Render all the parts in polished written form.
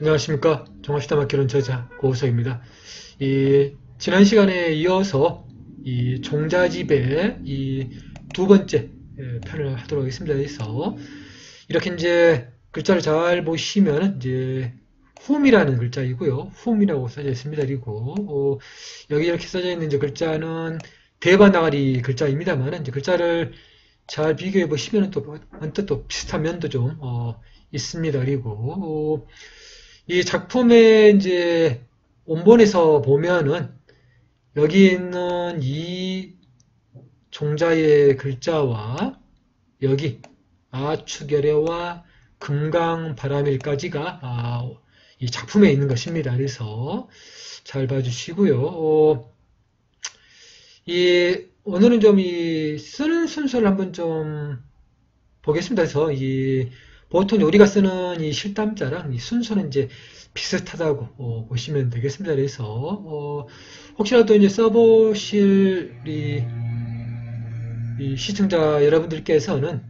안녕하십니까. 정화시다마키론 저자 고우석입니다. 지난 시간에 이어서 이 종자집의 이 두 번째 편을 하도록 하겠습니다. 그래서 이렇게 이제 글자를 잘 보시면 이제 훔이라는 글자이고요. 훔이라고 써져 있습니다. 그리고 여기 이렇게 써져 있는 이제 글자는 대바나가리 글자입니다만 이제 글자를 잘 비교해 보시면 또 언뜻 또 비슷한 면도 좀 있습니다. 그리고 이 작품의 이제 원본에서 보면은 여기 있는 이 종자의 글자와 여기 아축열애와 금강바람일까지가 이 작품에 있는 것입니다. 그래서 잘 봐주시고요. 오늘은 좀 이 쓰는 순서를 한번 좀 보겠습니다. 그래서 보통 우리가 쓰는 이 실담자랑 이 순서는 이제 비슷하다고 보시면 되겠습니다. 그래서 혹시라도 이제 써보실 이 시청자 여러분들께서는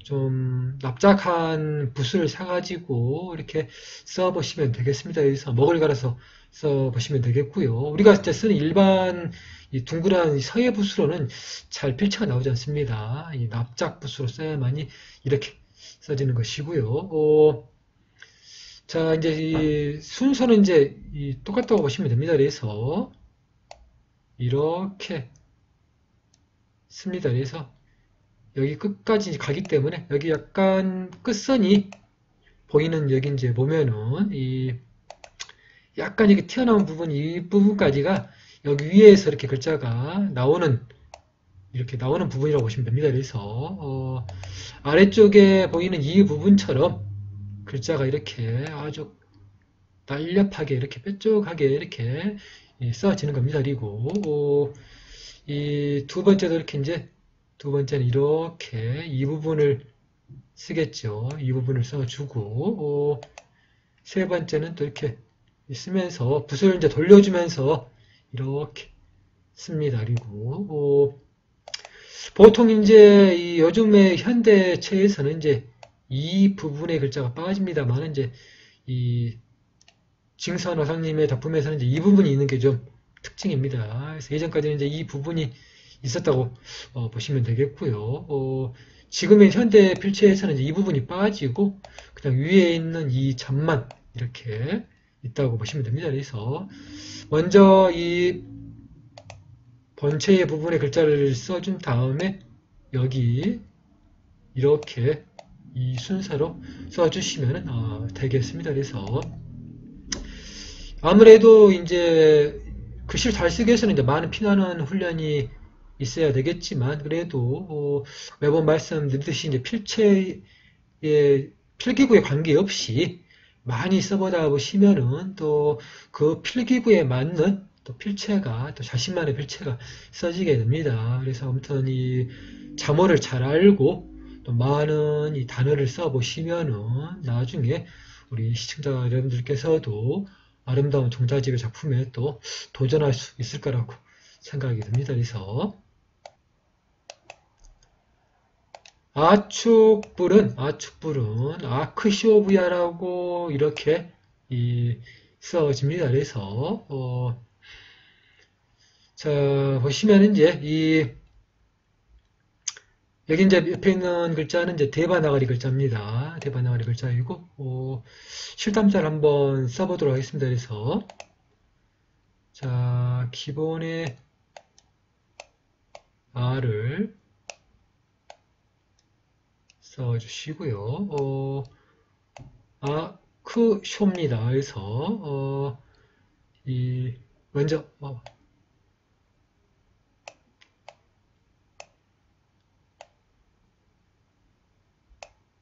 좀 납작한 붓을 사가지고 이렇게 써보시면 되겠습니다. 그래서 먹을 갈아서 써보시면 되겠고요. 우리가 진짜 쓰는 일반 이 둥그란 서예 붓으로는 잘 필체가 나오지 않습니다. 이 납작 붓으로 써야만이 이렇게 써지는 것이고요. 자, 이제 이 순서는 이제 똑같다고 보시면 됩니다. 그래서 이렇게 씁니다. 그래서 여기 끝까지 가기 때문에 여기 약간 끝선이 보이는 여기 이제 보면은 약간 이렇게 튀어나온 부분 이 부분까지가 여기 위에서 이렇게 글자가 이렇게 나오는 부분이라고 보시면 됩니다. 그래서 아래쪽에 보이는 이 부분처럼 글자가 이렇게 아주 날렵하게 이렇게 뾰족하게 이렇게 써지는 겁니다. 그리고 이 두 번째도 이렇게 이제 두 번째는 이렇게 이 부분을 쓰겠죠. 이 부분을 써주고 세 번째는 또 이렇게 쓰면서 붓을 이제 돌려주면서 이렇게 씁니다. 그리고 보통 이제 이 요즘의 현대체에서는 이제 이 부분의 글자가 빠집니다만 이제 이 징선화상님의 작품에서는 이제 이 부분이 있는 게 좀 특징입니다. 그래서 예전까지는 이제 이 부분이 있었다고 보시면 되겠고요. 지금의 현대 필체에서는 이제 이 부분이 빠지고 그냥 위에 있는 이 점만 이렇게 있다고 보시면 됩니다. 그래서 먼저 이 본체의 부분의 글자를 써준 다음에 여기 이렇게 이 순서로 써주시면 되겠습니다. 그래서 아무래도 이제 글씨를 잘 쓰기 위해서는 이제 많은 피나는 훈련이 있어야 되겠지만 그래도 매번 말씀드리듯이 이제 필체의 필기구에 관계없이 많이 써보다 보시면은 또 그 필기구에 맞는 또 필체가 또 자신만의 필체가 써지게 됩니다. 그래서 아무튼 이 자모를 잘 알고 또 많은 이 단어를 써보시면은 나중에 우리 시청자 여러분들께서도 아름다운 종자집의 작품에 또 도전할 수 있을 거라고 생각이 듭니다. 그래서 아축불은 아크시오브야라고 이렇게 써집니다. 그래서 자 보시면 이제 여기 이제 옆에 있는 글자는 이제 대바나가리 글자입니다. 대바나가리 글자이고 실담자를 한번 써보도록 하겠습니다. 그래서 자 기본의 R을 써주시고요. 아크쇼입니다. 그래서 먼저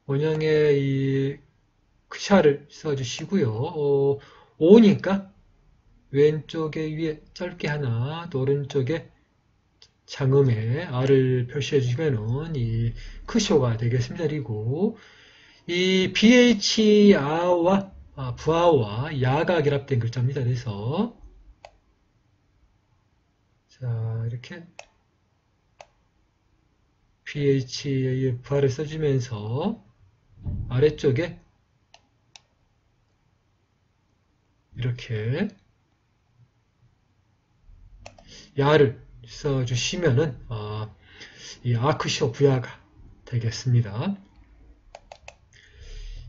원형의 이 크샤를 써주시고요. 5니까 왼쪽에 위에 짧게 하나, 또 오른쪽에 장음에 R을 표시해 주시면은 이 크쇼가 되겠습니다. 그리고 이 BH 아와 부아와 야가 결합된 글자입니다. 그래서 자 이렇게 BH의 부아를 써주면서 아래쪽에 이렇게 야를 써주시면은 이 아크시오 부야가 되겠습니다.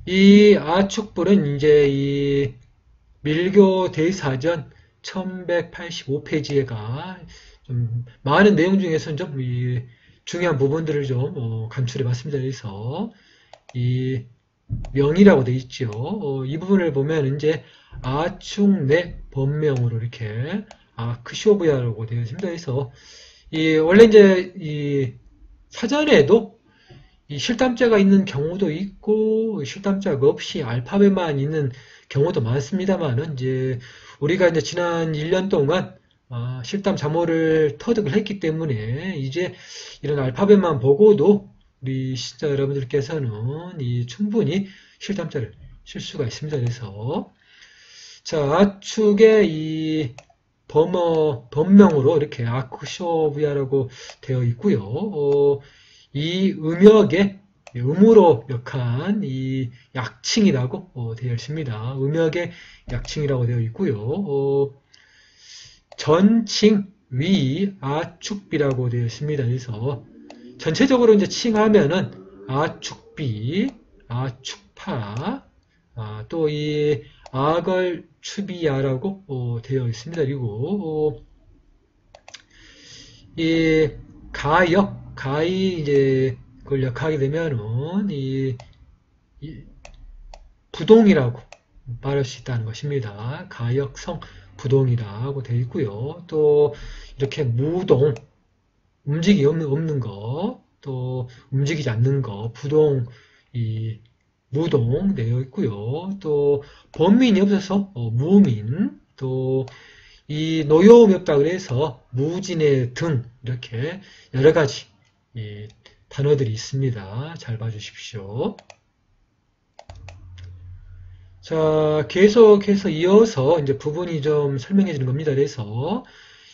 이 아축불은 이제 이 밀교 대사전 1185페이지가 좀 많은 내용 중에서는 좀 중요한 부분들을 좀 감출해 봤습니다. 그래서 이 명이라고 되어 있죠. 이 부분을 보면 이제 아축내 법명으로 이렇게 아크시오부야라고 되어 있습니다. 그래서 원래 이제 이 사전에도 이 실담자가 있는 경우도 있고 실담자가 없이 알파벳만 있는 경우도 많습니다만은 이제 우리가 이제 지난 1년 동안 실담 자모를 터득을 했기 때문에 이제 이런 알파벳만 보고도 우리 시청자 여러분들께서는 충분히 실담자를 쓸 수가 있습니다. 그래서 자, 아축의 이 법명으로 이렇게 아크시오부야라고 되어 있고요. 이 음역의 음으로 역한 이 약칭이라고 되어 있습니다. 음역의 약칭이라고 되어 있고요. 전칭 위 아축비라고 되어 있습니다. 그래서 전체적으로 이제 칭하면은 아축비, 아축파, 또 이 아걸추비야라고 되어 있습니다. 그리고 이 가이 이제 그걸 역하게 되면은 이 부동이라고 말할 수 있다는 것입니다. 가역성 부동이라고 되어 있고요. 또 이렇게 무동, 움직이 없는 거, 또 움직이지 않는 거, 부동, 무동 되어 있고요. 또 범민이 없어서 무민, 또 이 노여움이 없다 그래서 무진의 등 이렇게 여러 가지 단어들이 있습니다. 잘 봐주십시오. 자, 계속해서 이어서 이제 부분이 좀 설명해 주는 겁니다. 그래서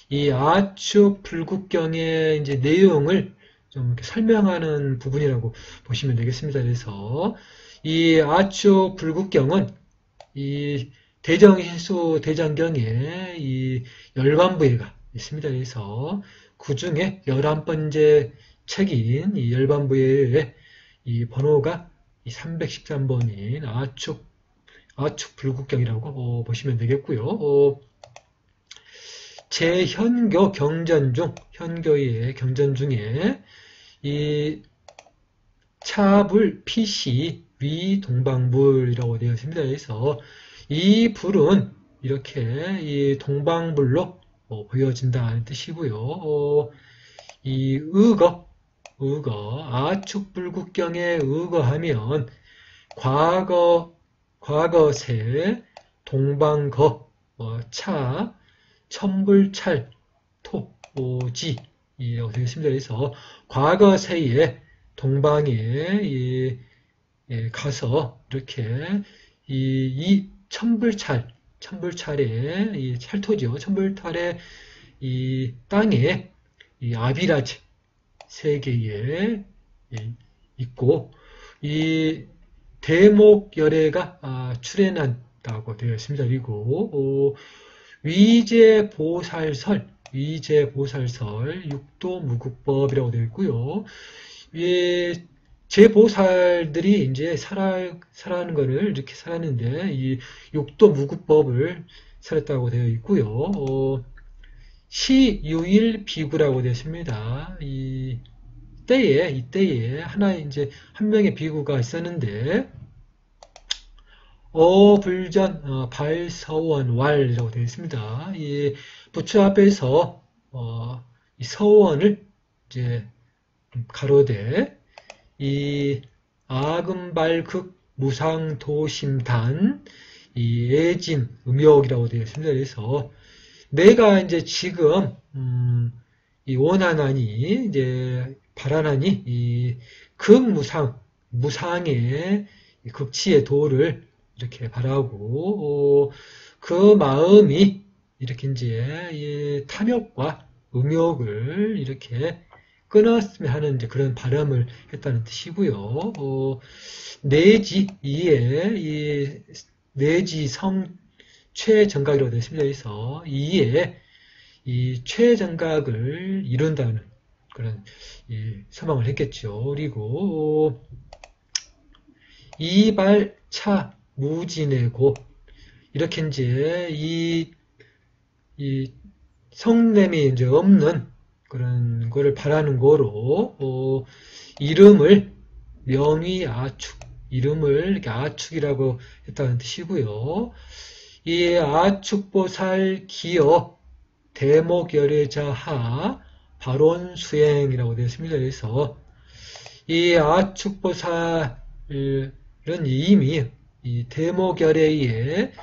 이 아축 불국경의 이제 내용을 좀 이렇게 설명하는 부분이라고 보시면 되겠습니다. 그래서 이 아축 불국경은 이 대정해수 대장경에 이 열반부회가 있습니다. 그래서 그 중에 11번째 책인 이 열반부회의 이 번호가 이 313번인 아축 불국경이라고 보시면 되겠고요. 제현교 경전 중, 현교의 경전 중에 이 차불 피시 위 동방불이라고 되어 있습니다. 그래서 이 불은 이렇게 이 동방불로 보여진다는 뜻이고요. 이 의거, 아축불국경의 의거하면 과거세, 동방거, 차, 천불찰, 토지 이라고 되어 있습니다. 그래서 과거세에 동방에 가서 이렇게 이 천불찰의 이 찰토죠. 천불찰의 이 땅에 이 아비라지 세 개에 있고 이 대목열애가 출현한다고 되어 있습니다. 그리고 위제보살설 육도무국법이라고 되어 있고요. 제보살들이 이제 살아가는 거를 이렇게 살았는데 이 육도무국법을 살았다고 되어 있고요. 시유일 비구라고 되어 있습니다. 이때에 이제 한 명의 비구가 있었는데 어불전 발서원왈이라고 되어 있습니다. 이 부처 앞에서 이 서원을 이제 가로되 이 아금발극 무상도심단 이 애진 음역이라고 되어 있습니다. 그래서 내가 이제 지금 이 원하나니 이제 바라나니 이 무상의 극치의 도를 이렇게 바라고 그 마음이 이렇게 이제 이 탐욕과 음욕을 이렇게 끊었으면 하는 이제 그런 바람을 했다는 뜻이고요. 내지 이에 이 내지 최정각이라고 되어 있습니다. 그래서 2에 이 최정각을 이룬다는 그런 설명을 했겠죠. 그리고 이발차 무진의 이렇게 이제 이 성냄이 이제 없는 그런 거를 바라는 거로 이름을 명의아축 이름을 이렇게 아축이라고 했다는 뜻이고요. 이 아축보살 기어 대목열애자하 발원수행이라고 되어 있습니다. 그래서 이 아축보살은 이미 이 대목열애의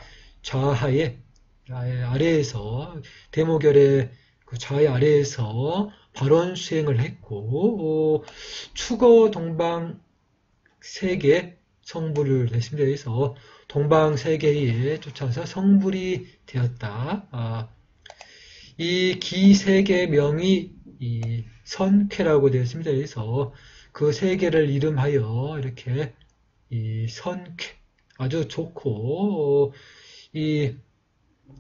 좌하에 아래에서 대목열의 그 좌의 아래에서 발원 수행을 했고 추거 동방 세계 성불을 했습니다. 그래서 동방 세계에 쫓아서 성불이 되었다. 이 기세계 명이 이 선쾌라고 되어 있습니다. 그래서 그 세계를 이름하여 이렇게 이 선쾌 아주 좋고 이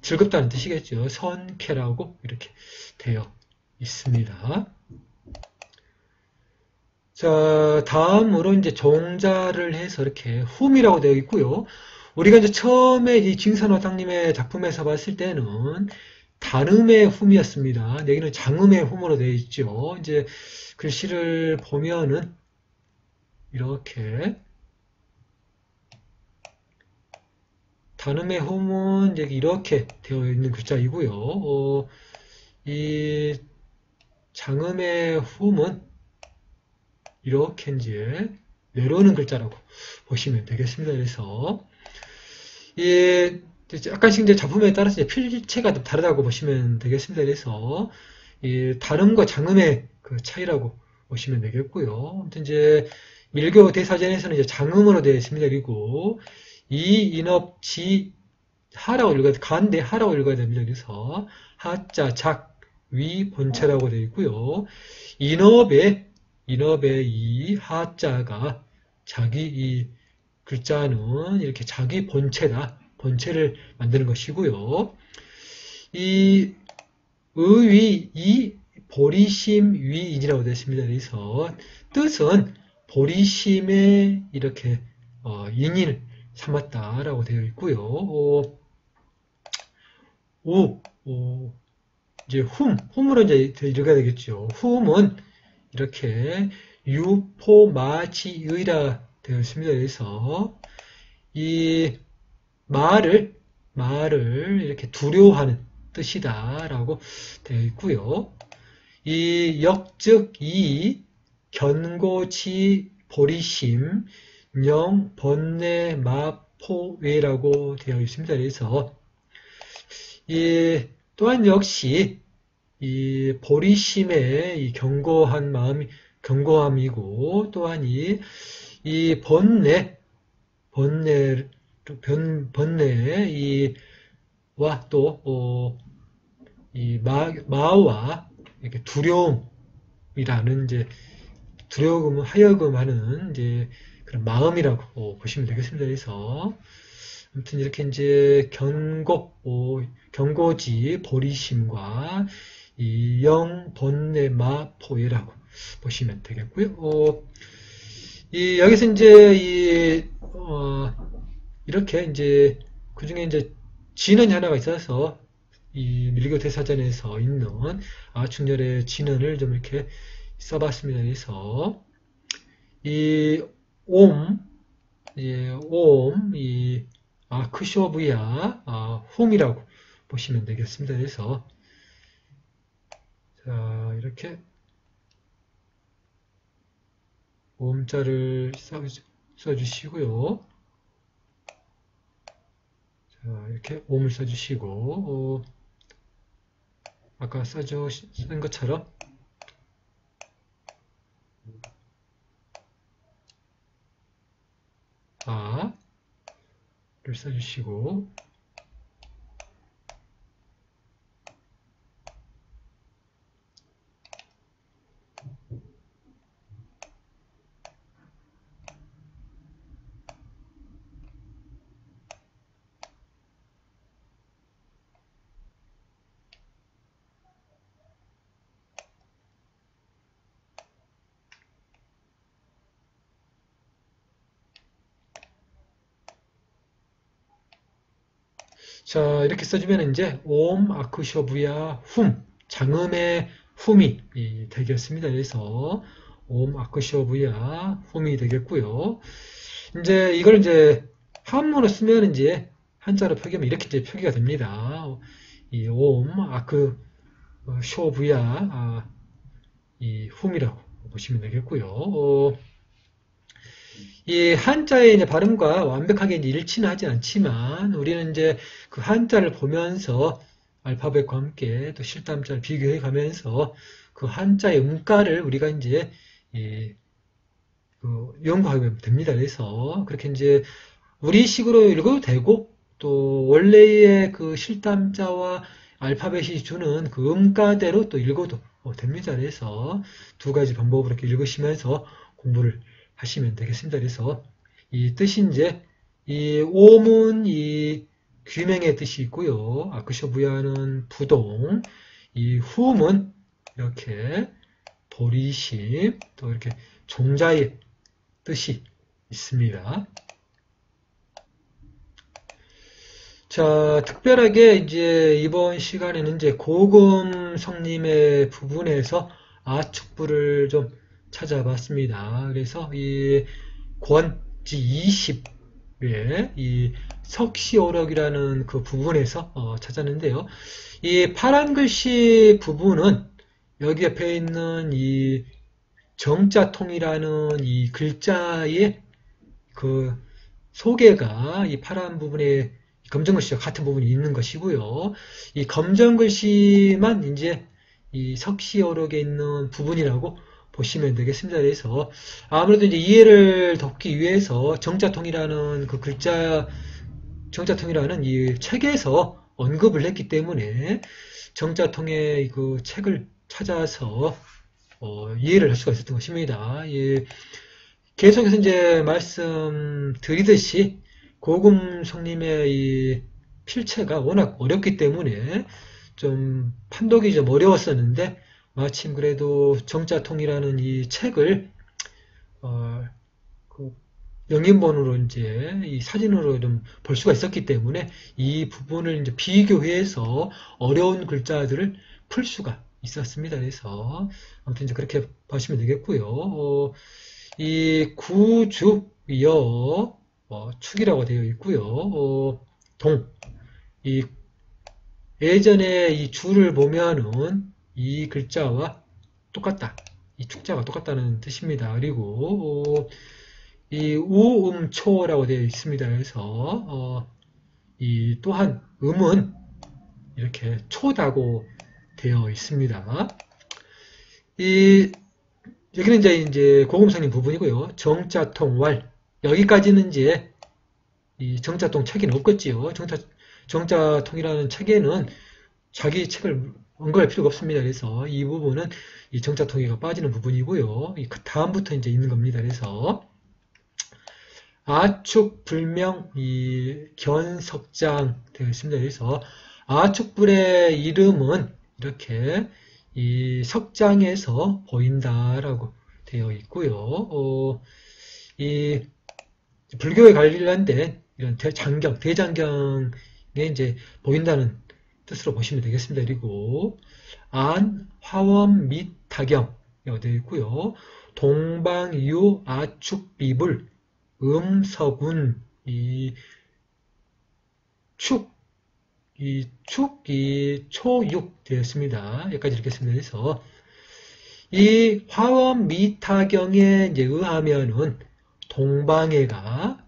즐겁다는 뜻이겠죠. 선쾌라고 이렇게 되어 있습니다. 자, 다음으로 이제 종자를 해서 이렇게 훔이라고 되어 있고요. 우리가 이제 처음에 이 징산화당님의 작품에서 봤을 때는 단음의 훔이었습니다. 여기는 장음의 훔으로 되어 있죠. 이제 글씨를 보면은 이렇게 단음의 훔은 이렇게 되어 있는 글자이고요. 이 장음의 훔은 이렇게 이제 내려오는 글자라고 보시면 되겠습니다. 그래서 약간씩 이제 작품에 따라서 이제 필체가 좀 다르다고 보시면 되겠습니다. 그래서 이 단음과 장음의 그 차이라고 보시면 되겠고요. 아무튼 이제 밀교 대사전에서는 이제 장음으로 되어 있습니다. 그리고 이 인업지 하라고 읽어야 간대 하라고 읽어야 됩니다. 그래서 하자 작 위 본체라고 되어 있고요. 인업의 이 하자가 자기 이 글자는 이렇게 자기 본체다. 본체를 만드는 것이고요. 이 의위 이 보리심 위인이라고 되어 있습니다. 그래서 뜻은 보리심에 이렇게 인을 삼았다라고 되어 있고요. 이제 훔으로 이제 읽어야 되겠죠. 훔은 이렇게 유포마지의라 되어 있습니다. 그래서 이 말을 이렇게 두려워하는 뜻이다라고 되어 있고요. 이 역즉 이 견고지 보리심 영 번뇌 마포외라고 되어 있습니다. 그래서 이 또한 역시 이 보리심의 이 견고함이고 또한 이 번뇌 이와 또 이 마와 이렇게 두려움이라는 이제 두려움을 하여금 하는 이제 그런 마음이라고 보시면 되겠습니다. 그래서 아무튼 이렇게 이제 경고지 보리심과 이 번뇌 마포이라고 보시면 되겠고요. 여기서 이제 이렇게 이제 그 중에 이제 진언이 하나가 있어서 이 밀교 대사전에서 있는 아충렬의 진언을 좀 이렇게 써봤습니다. 그래서 이 옴, 이 크쇼브야 홈이라고 보시면 되겠습니다. 그래서 자 이렇게 옴자를 써주시고요. 자 이렇게 옴을 써주시고 아까 쓴 것처럼 를 써주시고 자, 이렇게 써주면 이제 옴 아크쇼부야 훔 장음의 훔이 되겠습니다. 그래서 옴 아크쇼부야 훔이 되겠고요. 이제 이걸 이제 한문으로 쓰면 이제 한자로 표기하면 이렇게 이제 표기가 됩니다. 이 옴 아크 쇼부야 이 훔이라고 보시면 되겠고요. 이 한자의 이제 발음과 완벽하게 이제 일치는 하지 않지만 우리는 이제 그 한자를 보면서 알파벳과 함께 또 실담자를 비교해 가면서 그 한자의 음가를 우리가 이제 연구하면 됩니다. 그래서 그렇게 이제 우리식으로 읽어도 되고 또 원래의 그 실담자와 알파벳이 주는 그 음가대로 또 읽어도 됩니다. 그래서 두 가지 방법으로 이렇게 읽으시면서 공부를 하시면 되겠습니다. 그래서 이 뜻이 이제 이 옴은 이 귀명의 뜻이 있고요. 아크쇼부야는 부동, 이 훔은 이렇게 보리심, 또 이렇게 종자의 뜻이 있습니다. 자, 특별하게 이제 이번 시간에는 이제 고금 성님의 부분에서 아축부를 좀 찾아봤습니다. 그래서 이 권지 20의 이 석시오록이라는 그 부분에서 찾았는데요. 이 파란 글씨 부분은 여기 옆에 있는 이 정자통이라는 이 글자의 그 소개가 이 파란 부분에 검정글씨와 같은 부분이 있는 것이고요. 이 검정글씨만 이제 이 석시어록에 있는 부분이라고 보시면 되겠습니다. 그래서 아무래도 이제 이해를 돕기 위해서 정자통이라는 그 글자, 정자통이라는 이 책에서 언급을 했기 때문에 정자통의 그 책을 찾아서 이해를 할 수가 있었던 것입니다. 예, 계속해서 이제 말씀드리듯이 고금 성님의 이 필체가 워낙 어렵기 때문에 좀 판독이 좀 어려웠었는데 마침 그래도 정자통이라는 이 책을 그 영인본으로 이제 이 사진으로 좀 볼 수가 있었기 때문에 이 부분을 이제 비교해서 어려운 글자들을 풀 수가 있었습니다. 그래서 아무튼 이제 그렇게 보시면 되겠고요. 이 구주여 축이라고 되어 있고요. 이 예전에 이 주를 보면은 이 글자와 똑같다. 이 축자가 똑같다는 뜻입니다. 그리고 이 우음초라고 되어 있습니다. 그래서 이 또한 음은 이렇게 초다고 되어 있습니다. 이 여기는 이제 고금성님 부분이고요. 정자통 왈 여기까지는 이제 이 정자통 책에는 없겠지요. 정자통이라는 책에는 자기 책을 언급할 필요가 없습니다. 그래서 이 부분은 이 정자통이가 빠지는 부분이고요. 이 다음부터 이제 있는 겁니다. 그래서 아축 불명 이 견석장 되어 있습니다. 그래서 아축불의 이름은 이렇게 이 석장에서 보인다라고 되어 있고요. 이 불교에 관련된 이런 대장경에 이제 보인다는 뜻으로 보시면 되겠습니다. 그리고 안, 화엄, 및, 타경이라고 되어 있고요. 동방, 유, 아축, 비불, 서군, 이 축, 이 초육 되었습니다. 여기까지 읽겠습니다. 그래서 이 화엄, 및, 타경에 이제 의하면은 동방해가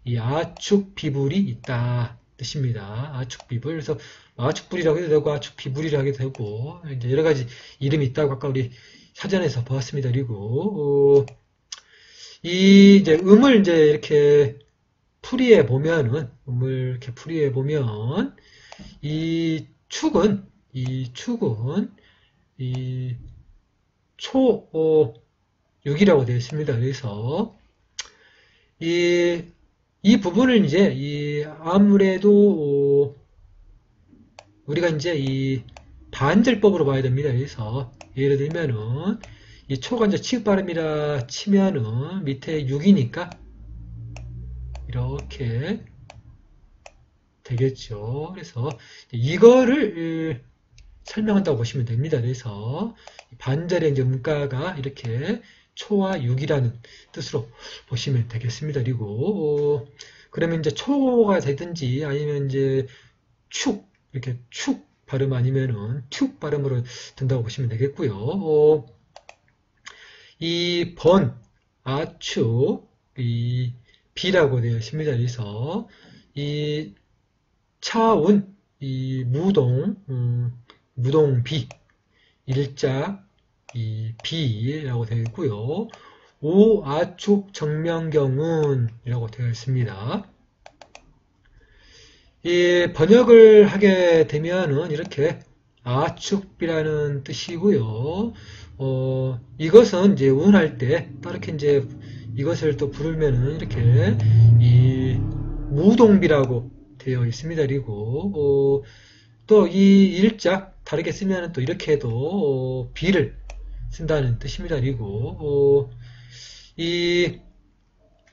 이 아축비불이 있다 뜻입니다. 아축비불. 그래서 아축불이라고 해도 되고 아축비불이라고 해도 되고 이제 여러 가지 이름이 있다고 아까 우리 사전에서 보았습니다. 그리고 이 이제 음을 이제 이렇게 풀이해 보면은 이 축은 이 초6이라고 되어 있습니다. 그래서 이 부분을 이제 아무래도 우리가 이제 이 반절법으로 봐야 됩니다. 그래서 예를 들면은 이 초가 이제 치읓 발음이라 치면은 밑에 6이니까 이렇게 되겠죠. 그래서 이거를 설명한다고 보시면 됩니다. 그래서 반절의 이제 문가가 이렇게 초와 육이라는 뜻으로 보시면 되겠습니다. 그리고 그러면 이제 초가 되든지 아니면 이제 축 이렇게 축 발음 아니면은 툭 발음으로 된다고 보시면 되겠고요. 이 번, 아축, 이 비라고 되어 있습니다. 그래서 이 차운, 이 무동, 무동비, 일자, 이 비라고 되어 있고요. 오아축 정명경운이라고 되어 있습니다. 이 번역을 하게 되면은 이렇게 아축비라는 뜻이고요. 이것은 이제 운할 때 이렇게 이제 이것을 또 부르면은 이렇게 이 무동비라고 되어 있습니다. 그리고 또 이 일자 다르게 쓰면은 또 이렇게도 비를 쓴다는 뜻입니다. 그리고 이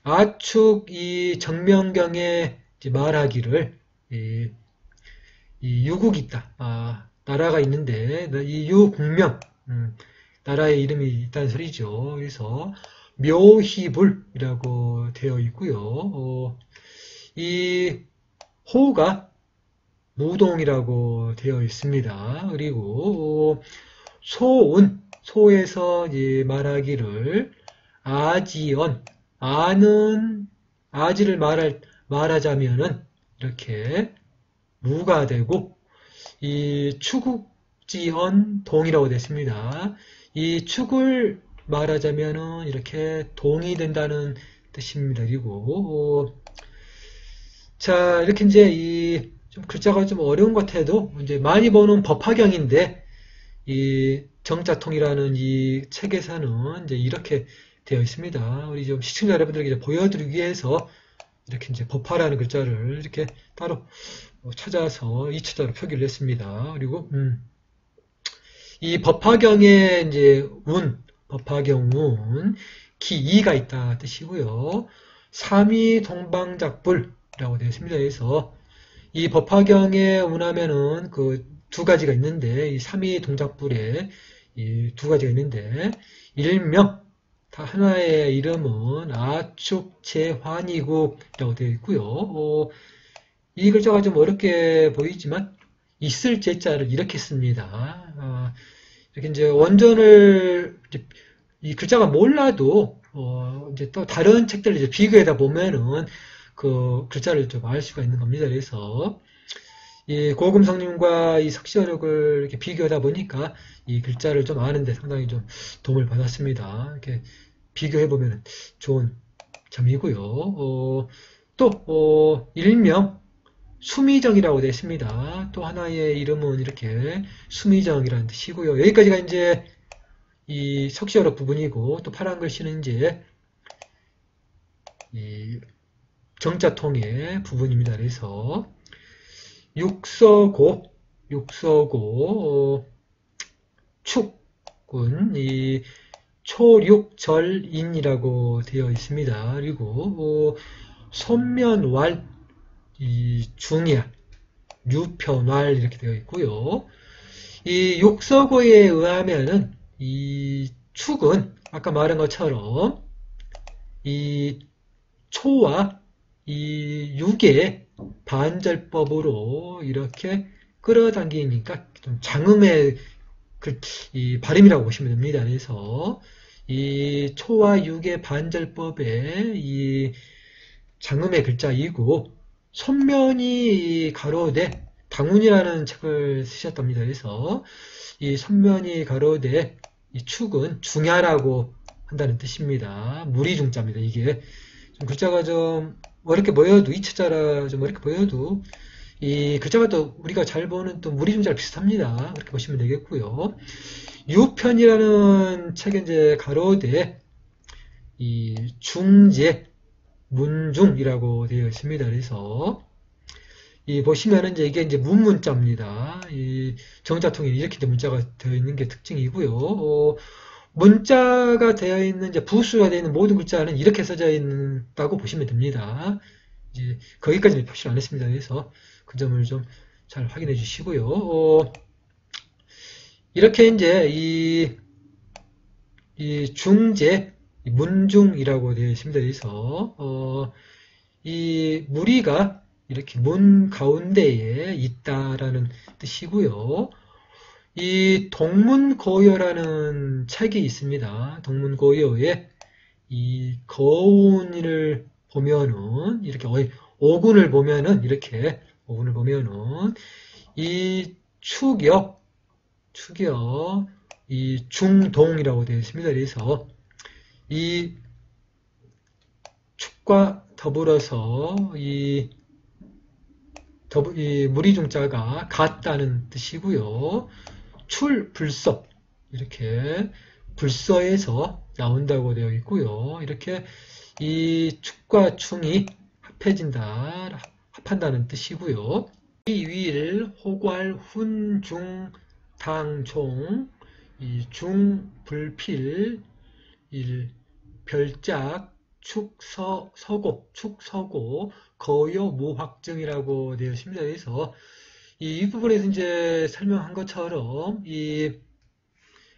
아축 이 정명경에 말하기를 이 유국이 있다. 나라가 있는데 이 유국명 나라의 이름이 있다는 소리죠. 그래서 묘희불이라고 되어 있고요. 이 호가 무동이라고 되어 있습니다. 그리고 소운 소에서 말하기를 아지언 아는 아지를 말하자면은 이렇게 무가 되고 이 추국지언 동이라고 됐습니다. 이 축을 말하자면은 이렇게 동이 된다는 뜻입니다. 그리고 자 이렇게 이제 이 좀 글자가 좀 어려운 것 같아도 이제 많이 보는 법화경인데 이 정자통이라는 이 책에서는 이제 이렇게 되어 있습니다. 우리 좀 시청자 여러분들에게 이제 보여드리기 위해서 이렇게 이제 법화라는 글자를 이렇게 따로 찾아서 2차자로 표기를 했습니다. 그리고 이 법화경에 이제 법화경운 기이가 있다 뜻이고요. 삼위 동방작불이라고 되어 있습니다. 그래서 이 법화경에 운하면은 그 두 가지가 있는데 이 삼위 동작불에 이 두 가지가 있는데 일명 다 하나의 이름은 아축제환이국이라고 되어 있고요. 이 글자가 좀 어렵게 보이지만 있을 제자를 이렇게 씁니다. 이렇게 이제 원전을 이 글자가 몰라도 이제 또 다른 책들을 이제 비교하다 보면은 그 글자를 좀 알 수가 있는 겁니다. 그래서 이 고금성님과 이 석시어록을 이렇게 비교하다 보니까 이 글자를 좀 아는데 상당히 좀 도움을 받았습니다. 이렇게 비교해 보면 좋은 점이고요. 또 일명 수미정이라고 되어 있습니다. 또 하나의 이름은 이렇게 수미정이라는 뜻이고요. 여기까지가 이제 이 석시어록 부분이고 또 파란 글씨는 이제 이 정자통의 부분입니다. 그래서 육서고 축은 이 초육절인이라고 되어 있습니다. 그리고 손면왈 이 중야 유편왈 이렇게 되어 있고요. 이 육서고에 의하면은 이 축은 아까 말한 것처럼 이 초와 이 육의 반절법으로 이렇게 끌어당기니까 좀 장음의 이 발음이라고 보시면 됩니다. 그래서 이 초와 육의 반절법에 이 장음의 글자이고 손면이 가로되 당운이라는 책을 쓰셨답니다. 그래서 이 손면이 가로되 이 축은 중야라고 한다는 뜻입니다. 무리중자입니다. 이게 좀 글자가 좀 어렵게 보여도 2차자라 좀 어렵게 보여도 이 글자가 또 우리가 잘 보는 또 무리중자랑 비슷합니다. 그렇게 보시면 되겠고요. 유편이라는 책에 이제 가로되 이 중제 문중이라고 되어 있습니다. 그래서 이 보시면은 이게 이제 문문자입니다. 이 정자통에 이렇게 이제 문자가 되어 있는 게 특징이고요. 문자가 되어 있는 이제 부수가 되어 있는 모든 글자는 이렇게 써져 있다고 보시면 됩니다. 이제 거기까지는 표시를 안 했습니다. 그래서 그 점을 좀 잘 확인해 주시고요. 이렇게 이제 이 중재, 문중이라고 되어 있습니다. 그래서 이 무리가 이렇게 문 가운데에 있다라는 뜻이고요. 이 동문고요라는 책이 있습니다. 동문고요에 이 거운을 보면은 이렇게 오군을 보면은 이렇게 오군을 보면은 이 추격 이 중동이라고 되어 있습니다. 그래서 이 축과 더불어서 이 무리중자가 같다는 뜻이고요. 출불서 이렇게 불서에서 나온다고 되어 있고요. 이렇게 이 축과 충이 합한다는 뜻이고요. 이 위를 호괄 훈중 당총 이 중불필 별작 축서고 거요 무확증이라고 되어 있습니다. 그래서 이 부분에서 이제 설명한 것처럼 이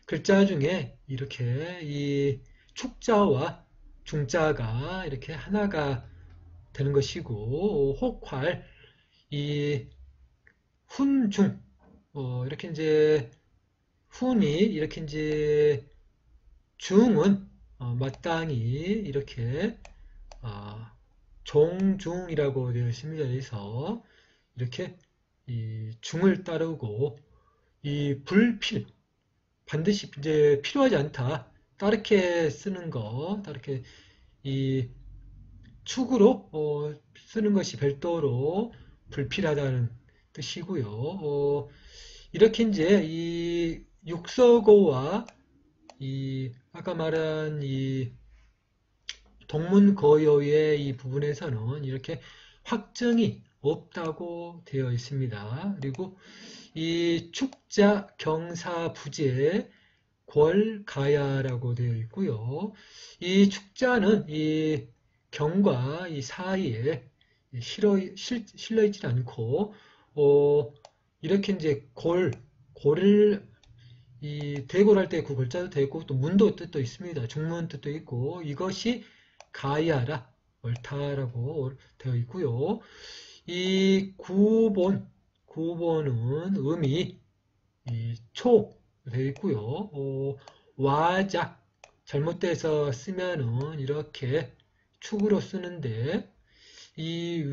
글자 중에 이렇게 이 축자와 중자가 이렇게 하나가 되는 것이고 혹활 이 훈중 이렇게 이제 훈이 이렇게 이제 중은 마땅히 이렇게 종중이라고 되어 있습니다. 그래서 이렇게 이 중을 따르고 이 불필 반드시 이제 필요하지 않다. 따르게 쓰는 거, 따르게 이 축으로 쓰는 것이 별도로 불필하다는 뜻이고요. 이렇게 이제 이 육서고와 이 아까 말한 이 동문고요의 이 부분에서는 이렇게 확정이 없다고 되어 있습니다. 그리고 이 축자 경사 부재 궐가야라고 되어 있고요. 이 축자는 이 경과 이 사이에 실려 있지 않고 이렇게 이제 골을 이 대골할 때 그 골자도 되고 또 문도 뜻도 있습니다. 중문 뜻도 있고 이것이 가야라 옳다라고 되어 있고요. 이 구본은 음이 초 되어 있고요. 와작 잘못돼서 쓰면은 이렇게 축으로 쓰는데 이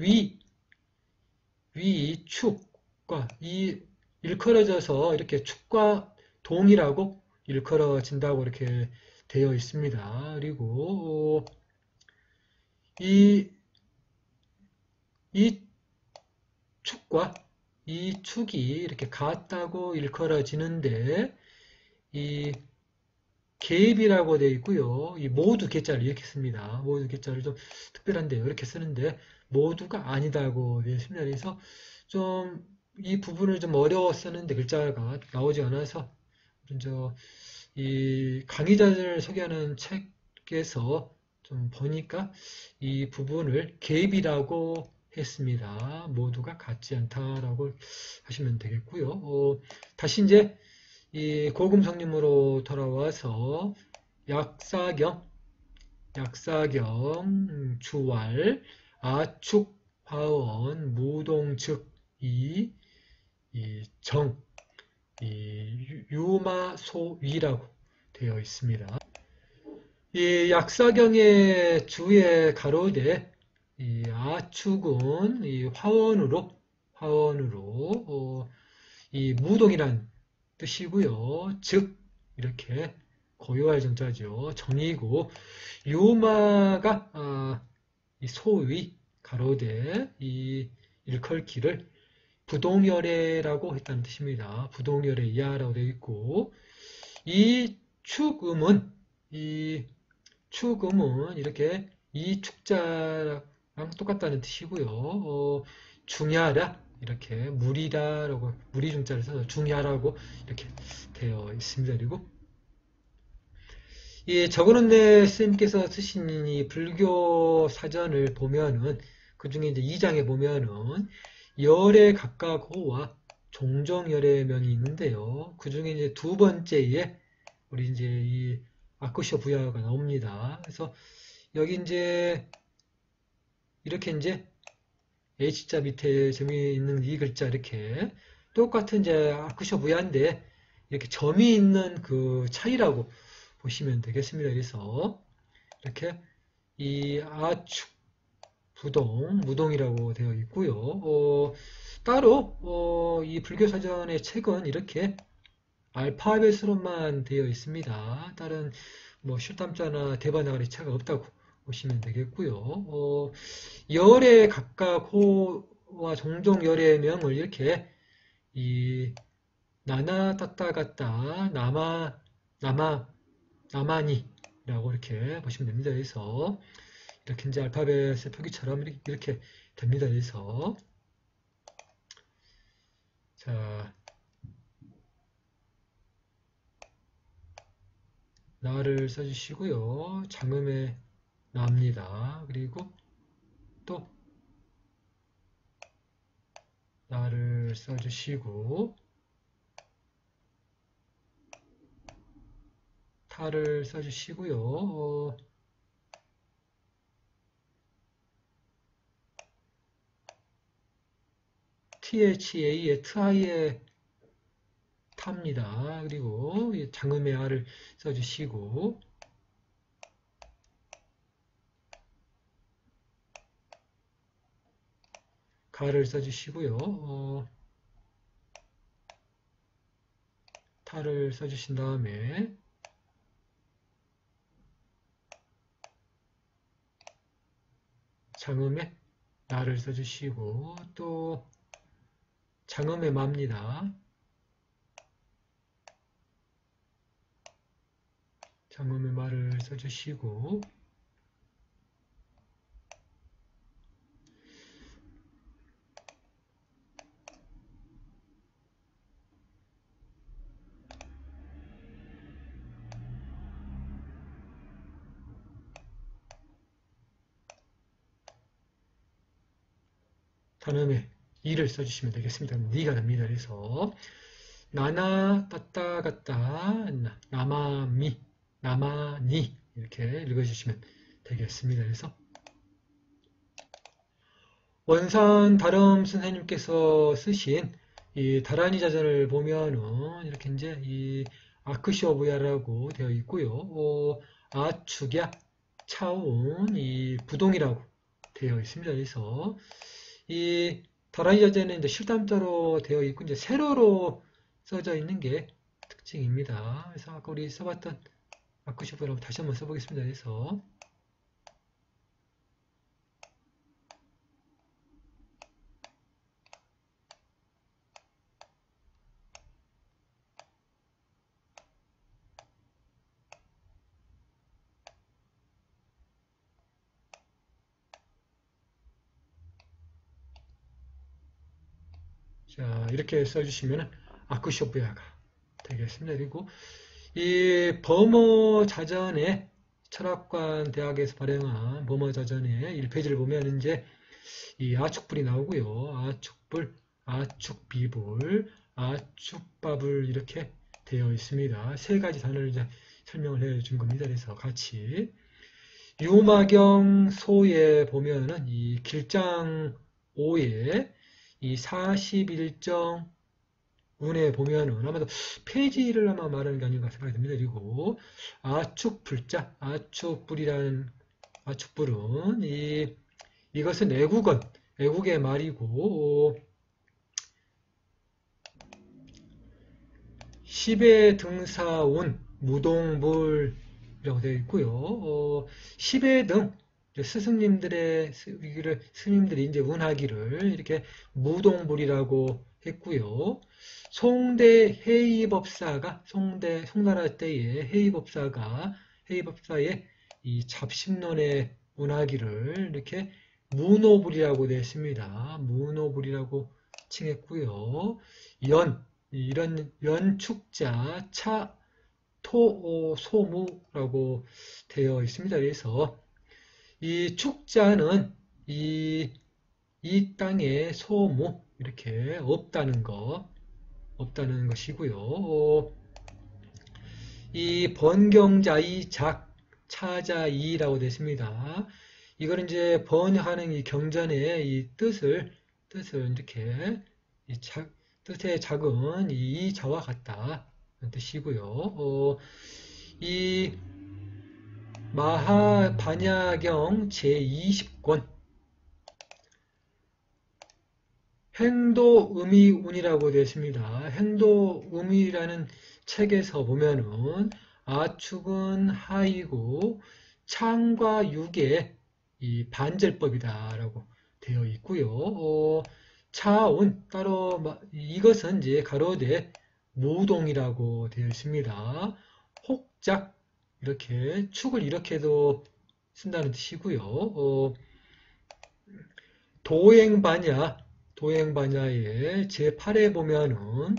위축과 이 일컬어져서 이렇게 축과 동이라고 일컬어진다고 이렇게 되어 있습니다. 그리고 이 축과 이 축이 이렇게 같다고 일컬어지는데 이 개입이라고 되어 있고요. 이 모두 개자를 이렇게 씁니다. 모두 개자를 좀 특별한데요. 이렇게 쓰는데 모두가 아니다고 되어 있습니다. 그래서 좀 이 부분을 좀 어려웠었는데 글자가 나오지 않아서 이 강의자들을 소개하는 책에서 좀 보니까 이 부분을 개입이라고 했습니다. 모두가 같지 않다라고 하시면 되겠고요. 다시 이제 이 고금성림으로 돌아와서 약사경, 주왈, 아축, 화원, 무동즉, 이 정, 유마소위라고 되어 있습니다. 이 약사경의 주에 가로되 이 아축은 이 화원으로 이 무동이란 뜻이고요. 즉 이렇게 고요할 정자죠. 정이고 유마가 이 소위 가로되 이 일컬기를 부동열애라고 했다는 뜻입니다. 부동열애 이하라고 되어 있고 이 축음은 이렇게 이 축자랑 똑같다는 뜻이고요. 중야라 이렇게 무리다라고 무리중자를 써서 중야라고 이렇게 되어 있습니다. 그리고 이 적어놓네 스님께서 쓰신 이 불교 사전을 보면은 그 중에 이제 2장에 보면은 열에 각각 호와 종정열의 명이 있는데요. 그 중에 이제 두 번째에 우리 이제 이 아쿠시오 부야가 나옵니다. 그래서 여기 이제 이렇게 이제 H자 밑에 점이 있는 이 글자 이렇게 똑같은 이제 아쿠시오 부야인데 이렇게 점이 있는 그 차이라고 보시면 되겠습니다. 그래서 이렇게 이 아축 부동, 무동이라고 되어 있고요. 따로 이 불교사전의 책은 이렇게 알파벳으로만 되어 있습니다. 다른 뭐 쉴담자나 대바나가리 차가 없다고 보시면 되겠고요. 열의 각각 호와 종종 열의 명을 이렇게 이 나나 따따 같다 나마니라고 이렇게 보시면 됩니다. 그래서 이렇게 이제 알파벳의 표기처럼 이렇게 됩니다. 그래서 자 나를 써주시고요. 장음에 나입니다. 그리고 또 나를 써주시고 타를 써주시고요. THA의 트아이의 탑니다. 그리고 장음의 아를 써주시고 가를 써주시고요. 타를 써주신 다음에 장음의 나를 써주시고 또 장음의 마입니다. 장음의 마를 써주시고 단음에 이를 써주시면 되겠습니다. 니가 됩니다. 그래서 나나 따따 같다 나마미 나마니 이렇게 읽어주시면 되겠습니다. 그래서 원산 다름 선생님께서 쓰신 이 다라니 자전을 보면은 이렇게 이제 이 아크시오부야라고 되어 있고요. 아축야 차운 이 부동이라고 되어 있습니다. 그래서 이 다라니 자전은 이제 실담자로 되어 있고 이제 세로로 써져 있는 게 특징입니다. 그래서 아까 우리 써봤던 아크시오부야라고 다시 한번 써보겠습니다. 그래서 자, 이렇게 써주시면 아크시오부야가 되겠습니다. 그리고 이 범어자전의 철학관 대학에서 발행한 범어자전의 1페이지를 보면 이제 이 아축불이 나오고요. 아축불, 아축비불, 아축밥을 이렇게 되어 있습니다. 세 가지 단어를 이제 설명을 해 준 겁니다. 그래서 같이 유마경 소에 보면은 이 길장 5에 이 41정 운에 보면은 아마도 페이지를 아마 말하는 게 아닌가 생각이 듭니다. 그리고 아축불자, 아축불이라는 아축불은 이것은 애국언, 애국의 말이고 10의 등사운 무동불이라고 되어 있고요. 10의 등 스님들이 이제 운하기를 이렇게 무동불이라고 했고요. 송대 해의법사가 송나라 때의 해의법사의 이 잡신론의 운하기를 이렇게 무노불이라고 되어 있습니다. 무노불이라고 칭했고요. 이런 연축자 소무라고 되어 있습니다. 그래서 이 축자는 이 이 땅에 소무 이렇게 없다는 것이고요. 이 번경자이 작 차자이라고 되어 있습니다. 이거는 이제 번역하는 이 경전의 이 뜻을 이렇게 뜻의 작은 이 자와 같다 뜻이고요. 이 마하반야경 제20권 행도음이운이라고 되어 있습니다. 행도음이라는 책에서 보면은 아축은 하이고 창과 육의 이 반절법이다라고 되어 있고요. 차운 따로 이것은 이제 가로되 무동이라고 되어 있습니다. 혹작 이렇게 축을 이렇게도 쓴다는 뜻이고요. 도행반야의 제8에 보면은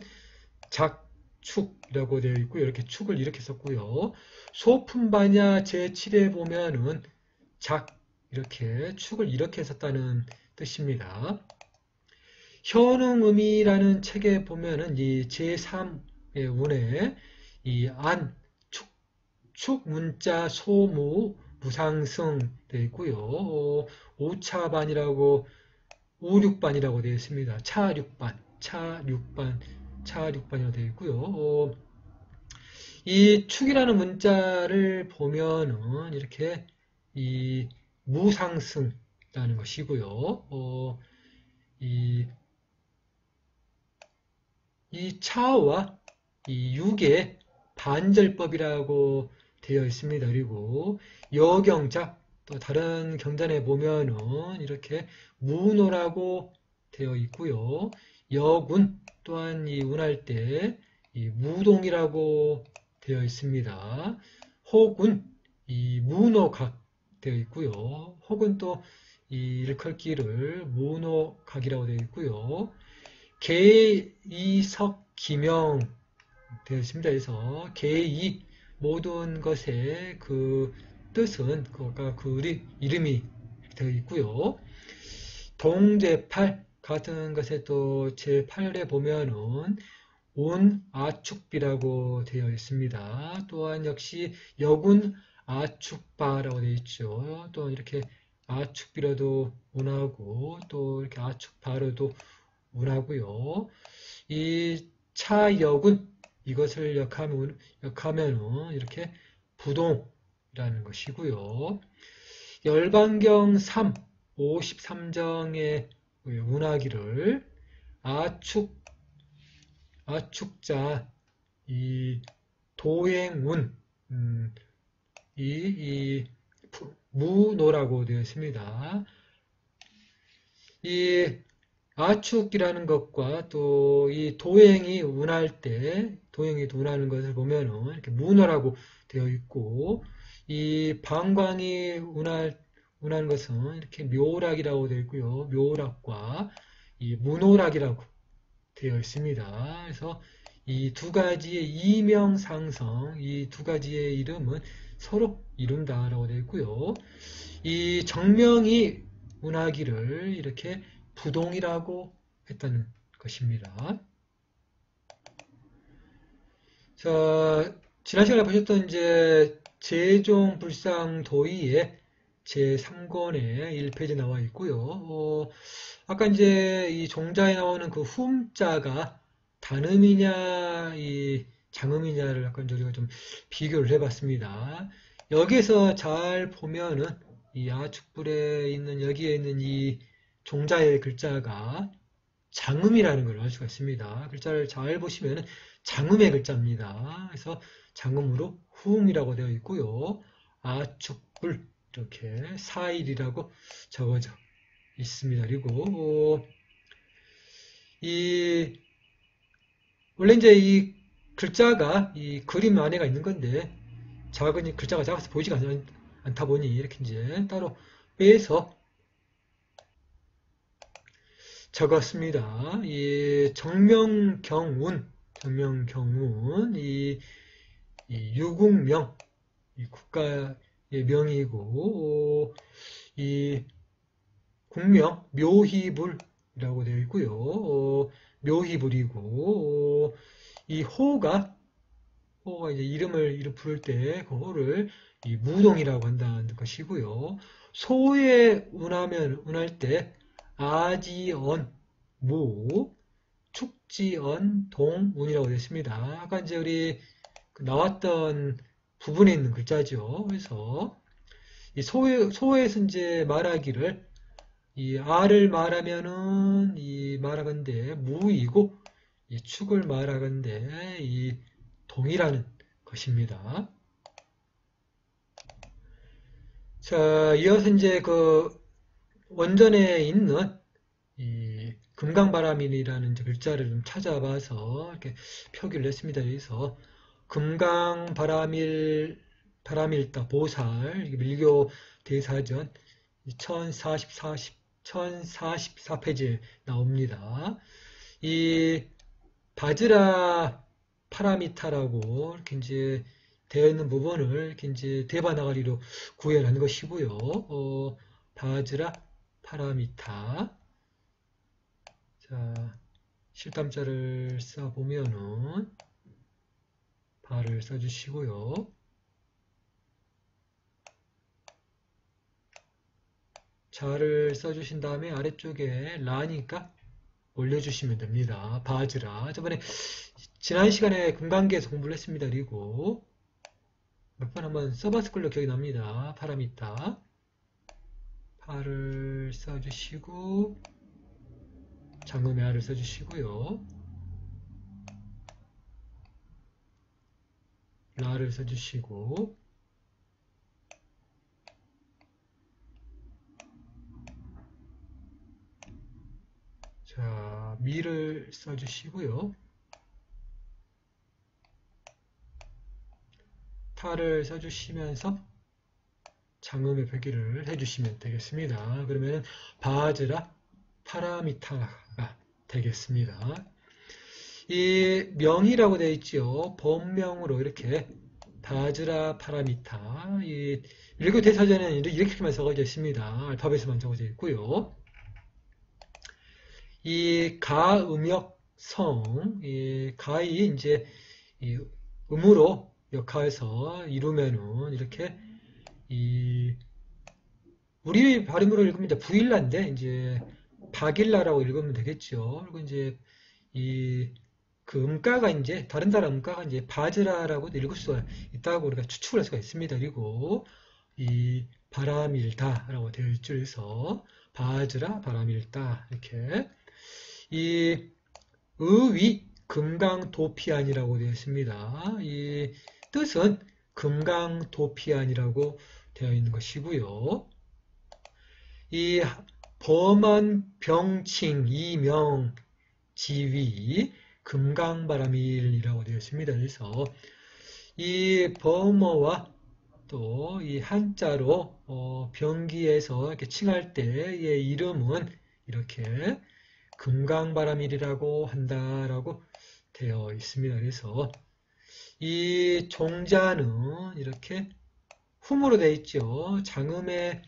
작축이라고 되어 있고요. 이렇게 축을 이렇게 썼고요. 소품반야 제7에 보면은 이렇게 축을 이렇게 썼다는 뜻입니다. 현응음이라는 책에 보면은 이 제3의 운에 이 축 문자 소무 무상승 되어 있고요. 오차반이라고 우육반이라고 되어 있습니다. 차육반이라고 되어 있고요. 이 축이라는 문자를 보면은 이렇게 이 무상승이라는 것이고요. 이 차와 이 육의 반절법이라고 되어 있습니다. 그리고 여경작 또 다른 경전에 보면은 이렇게 무노라고 되어 있고요. 여군 또한 이 운할 때 이 무동이라고 되어 있습니다. 혹은 이 무노각 되어 있고요. 혹은 또 이 일컬기를 무노각이라고 되어 있고요. 개이석 기명 되어 있습니다. 그래서 개이 모든 것의 그 뜻은 그가 그 이름이 되어 있고요. 동제8 같은 것에 또 제8에 보면은 온 아축비라고 되어 있습니다. 또한 역시 여군 아축바라고 되어 있죠. 또 이렇게 아축비로도 운하고 또 이렇게 아축바로도 운하고요. 이 차역은 이것을 역하면은 이렇게 부동이라는 것이고요. 열반경 3, 53정의 운하기를 아축자, 이 도행운, 이 무노라고 되어 있습니다. 이 아축이라는 것과 또 이 도행이 운하는 것을 보면은 이렇게 문어라고 되어 있고, 이 방광이 운하는 것은 이렇게 묘락이라고 되어 있고요. 묘락과 이 문호락이라고 되어 있습니다. 그래서 이 두 가지의 이명상성, 이 두 가지의 이름은 서로 이룬다라고 되어 있고요. 이 정명이 운하기를 이렇게 부동이라고 했다는 것입니다. 자, 지난 시간에 보셨던 이제 제종불상도의의 제3권에 1페이지 나와 있고요. 아까 이제 이 종자에 나오는 그 훔자가 단음이냐, 이 장음이냐를 약간 저희가 좀 비교를 해봤습니다. 여기서 잘 보면은 이 아축불에 있는 여기에 있는 이 종자의 글자가 장음이라는 걸 알 수가 있습니다. 글자를 잘 보시면 장음의 글자입니다. 그래서 장음으로 후음이라고 되어 있고요. 아축불 이렇게 사일이라고 적어져 있습니다. 그리고 원래 이제 이 글자가 이 그림 안에가 있는 건데 글자가 작아서 보이지가 않다 보니 이렇게 이제 따로 빼서 적었습니다. 이 정명경운, 이 유국명, 이 국가의 명이고, 이 국명 묘희불이라고 되어 있고요. 묘희불이고 이 호가 이제 이름 부를 때 그 호를 이 무동이라고 한다는 것이고요. 소에 운할 때 아지언 무 축지언 동운이라고 되어 있습니다. 아까 이제 우리 나왔던 부분에 있는 글자죠. 그래서 이 소에서 이제 말하기를 이 아를 말하면은 이 말하건대 무이고 이 축을 말하건대 이 동이라는 것입니다. 자, 이어서 이제 그 원전에 있는 이 금강바람일이라는 이제 글자를 좀 찾아봐서 이렇게 표기를 했습니다. 그래서 바람일다 보살 밀교 대사전 1044페이지에 나옵니다. 이 바즈라 파라미타라고 이렇게 이제 되어 있는 부분을 이렇게 이제 대바나가리로 구현한 것이고요. 바즈라 파라미타. 자, 실담자를 써보면은 바를 써주시고요. 자를 써주신 다음에 아래쪽에 라니까 올려주시면 됩니다. 바즈라. 저번에 지난 시간에 금강계에서 공부를 했습니다. 그리고 몇 번 한번 써봤을 걸로 기억이 납니다. 파라미타. 파를 써주시고 장음의 아를 써주시고요. 라를 써주시고 자, 미를 써주시고요. 타를 써주시면서 장음의 표기를 해주시면 되겠습니다. 그러면 바즈라 파라미타가 되겠습니다. 이 명이라고 되어 있죠. 본명으로 이렇게 바즈라 파라미타. 이 밀교 대사전에는 이렇게만 적어져 있습니다. 알파벳으로만 적어져 있고요. 이 가음역 성, 이 가이 이제 이 음으로 역할해서 이루면은 이렇게 이 우리 발음으로 읽으면 이제 부일라인데 이제 박일라라고 읽으면 되겠죠. 그리고 이제 이 그 음가가 이제 다른 나라 음가가 이제 바즈라라고 읽을 수가 있다고 우리가 추측을 할 수가 있습니다. 그리고 이 바람일다라고 되어 있죠. 그래서 바즈라 바람일다 이렇게 이 의위 금강도피안이라고 되어 있습니다. 이 뜻은 금강도피안이라고 되어 있는 것이고요. 이 범한 병칭 이명 지위 금강바람일이라고 되어 있습니다. 그래서 이 범어와 또 이 한자로 병기에서 이렇게 칭할 때의 이름은 이렇게 금강바람일이라고 한다라고 되어 있습니다. 그래서 이 종자는 이렇게 훔으로 되어 있죠. 장음의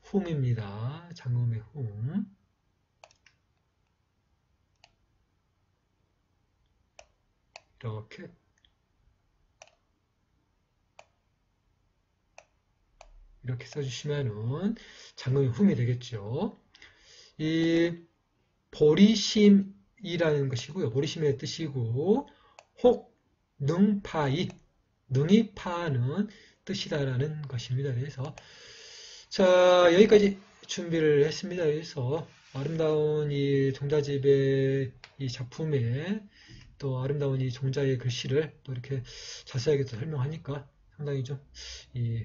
훔입니다. 장음의 훔. 이렇게 써주시면은 장음의 훔이 되겠죠. 이 보리심이라는 것이고요. 보리심의 뜻이고 혹 능파이 능이 파는 뜻이다라는 것입니다. 그래서 자 여기까지 준비를 했습니다. 그래서 아름다운 이 종자집의 이 작품에 또 아름다운 이 종자의 글씨를 또 이렇게 자세하게 또 설명하니까 상당히 좀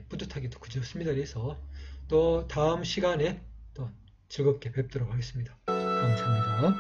뿌듯하게 또 그렇습니다. 그래서 또 다음 시간에 또 즐겁게 뵙도록 하겠습니다. 감사합니다.